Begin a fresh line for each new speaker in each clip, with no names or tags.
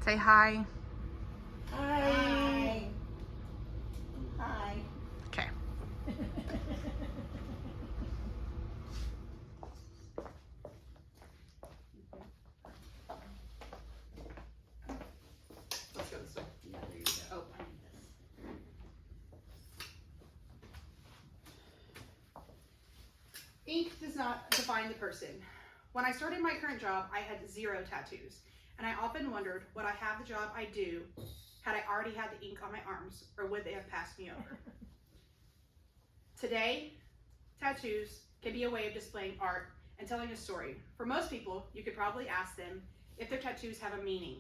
Say hi.
Hi. Hi.
Okay. Let's go this way.
Yeah, there you go.
Oh. Ink does not define the person. When I started my current job, I had 0 tattoos, and I often wondered, would I have the job I do had I already had the ink on my arms, or would they have passed me over? Today, tattoos can be a way of displaying art and telling a story. For most people, you could probably ask them if their tattoos have a meaning.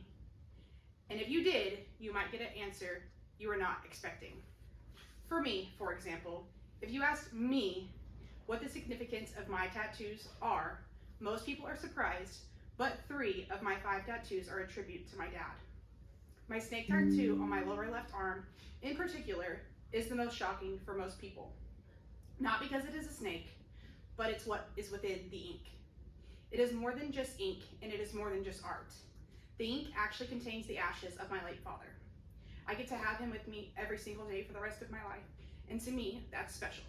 And if you did, you might get an answer you were not expecting. For me, for example, if you asked me what the significance of my tattoos are, most people are surprised, but 3 of my 5 tattoos are a tribute to my dad. My snake tattoo on my lower left arm, in particular, is the most shocking for most people. Not because it is a snake, but it's what is within the ink. It is more than just ink, and it is more than just art. The ink actually contains the ashes of my late father. I get to have him with me every single day for the rest of my life, and to me, that's special.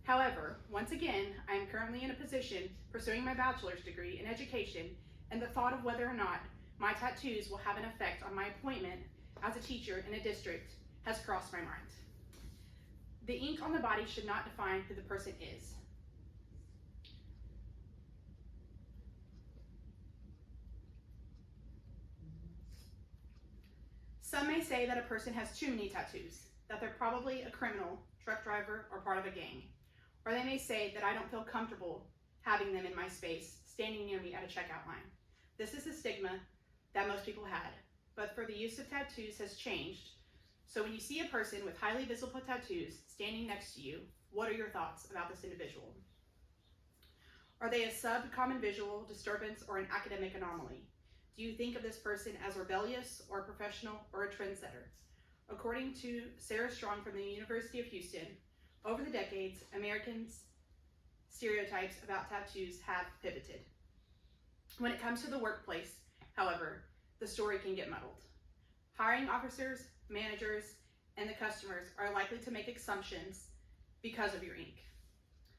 However, once again, I am currently in a position pursuing my bachelor's degree in education, and the thought of whether or not my tattoos will have an effect on my appointment as a teacher in a district has crossed my mind. The ink on the body should not define who the person is. Some may say that a person has too many tattoos, that they're probably a criminal, truck driver, or part of a gang. Or they may say that I don't feel comfortable having them in my space, standing near me at a checkout line. This is a stigma that most people had, but for the use of tattoos has changed. So when you see a person with highly visible tattoos standing next to you, what are your thoughts about this individual? Are they a sub-common visual disturbance or an academic anomaly? Do you think of this person as rebellious or a professional or a trendsetter? According to Sarah Strong from the University of Houston, over the decades, Americans' stereotypes about tattoos have pivoted. When it comes to the workplace, however, the story can get muddled. Hiring officers, managers, and the customers are likely to make assumptions because of your ink.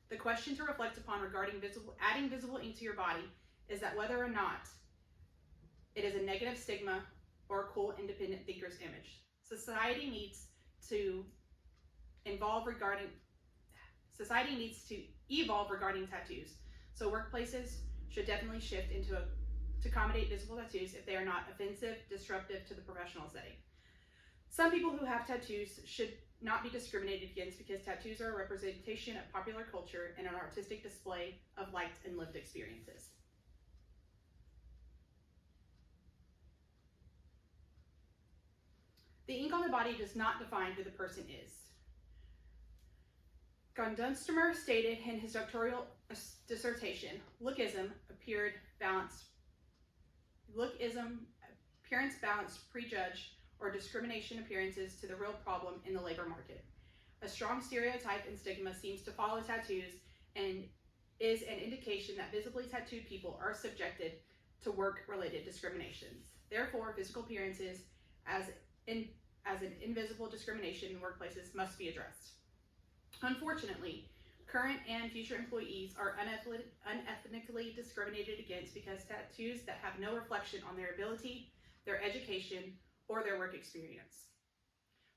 The question to reflect upon regarding adding visible ink to your body is that whether or not it is a negative stigma or a cool independent thinker's image. Society needs to evolve regarding tattoos. So workplaces should definitely shift to accommodate visible tattoos if they are not offensive, disruptive to the professional setting. Some people who have tattoos should not be discriminated against because tattoos are a representation of popular culture and an artistic display of liked and lived experiences. The ink on the body does not define who the person is. Gondunstmer stated in his doctoral dissertation, lookism, appearance balanced prejudge or discrimination appearances to the real problem in the labor market. A strong stereotype and stigma seems to follow tattoos and is an indication that visibly tattooed people are subjected to work-related discriminations. Therefore, physical appearances as an invisible discrimination in workplaces must be addressed. Unfortunately, current and future employees are unethically discriminated against because tattoos that have no reflection on their ability, their education, or their work experience.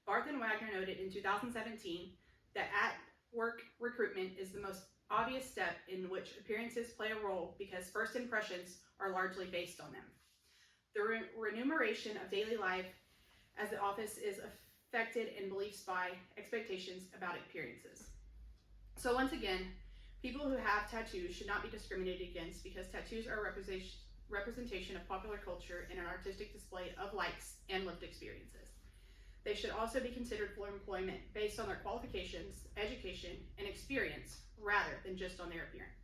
Barth and Wagner noted in 2017 that at-work recruitment is the most obvious step in which appearances play a role because first impressions are largely based on them. The remuneration of daily life as the office is affected in beliefs by expectations about appearances. So once again, people who have tattoos should not be discriminated against because tattoos are a representation of popular culture and an artistic display of likes and lived experiences. They should also be considered for employment based on their qualifications, education, and experience rather than just on their appearance.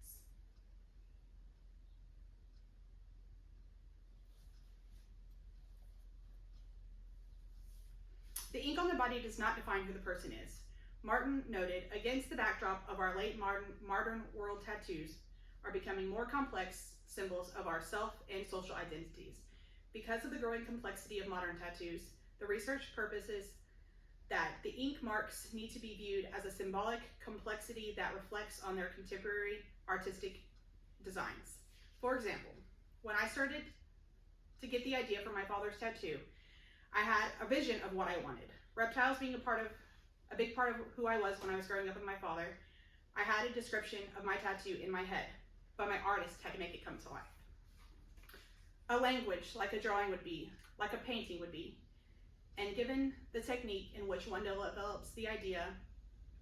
The ink on the body does not define who the person is. Martin noted, against the backdrop of our late modern world, tattoos are becoming more complex symbols of our self and social identities. Because of the growing complexity of modern tattoos, the research purposes that the ink marks need to be viewed as a symbolic complexity that reflects on their contemporary artistic designs. For example, when I started to get the idea for my father's tattoo, I had a vision of what I wanted. Reptiles being a big part of who I was when I was growing up with my father, I had a description of my tattoo in my head, but my artist had to make it come to life. A language, like a drawing would be, like a painting would be, and given the technique in which one develops the idea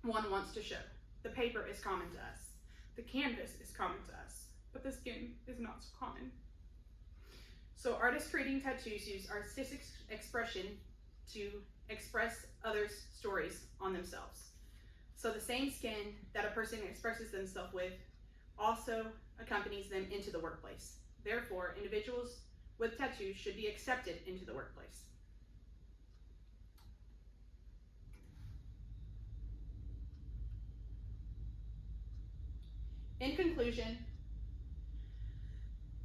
one wants to show. The paper is common to us. The canvas is common to us, but the skin is not so common. So artists creating tattoos use artistic expression to express others' stories on themselves. So the same skin that a person expresses themselves with also accompanies them into the workplace. Therefore, individuals with tattoos should be accepted into the workplace. In conclusion,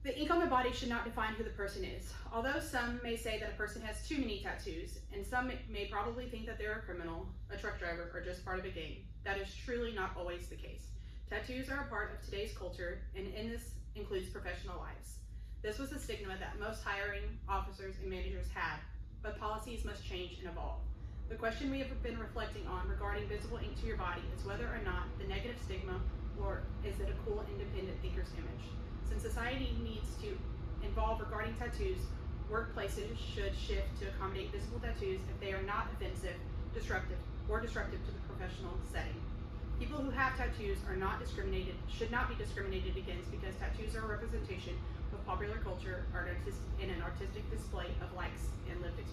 the ink on the body should not define who the person is. Although some may say that a person has too many tattoos, and some may probably think that they're a criminal, a truck driver, or just part of a gang, that is truly not always the case. Tattoos are a part of today's culture, and in this includes professional lives. This was a stigma that most hiring officers and managers had, but policies must change and evolve. The question we have been reflecting on regarding visible ink to your body is whether or not the negative stigma, or is it a cool, independent thinker's image? Since society needs to evolve regarding tattoos, workplaces should shift to accommodate visible tattoos if they are not offensive, disruptive to the professional setting. People who have tattoos should not be discriminated against because tattoos are a representation of popular culture and an artistic display of likes and lived experience.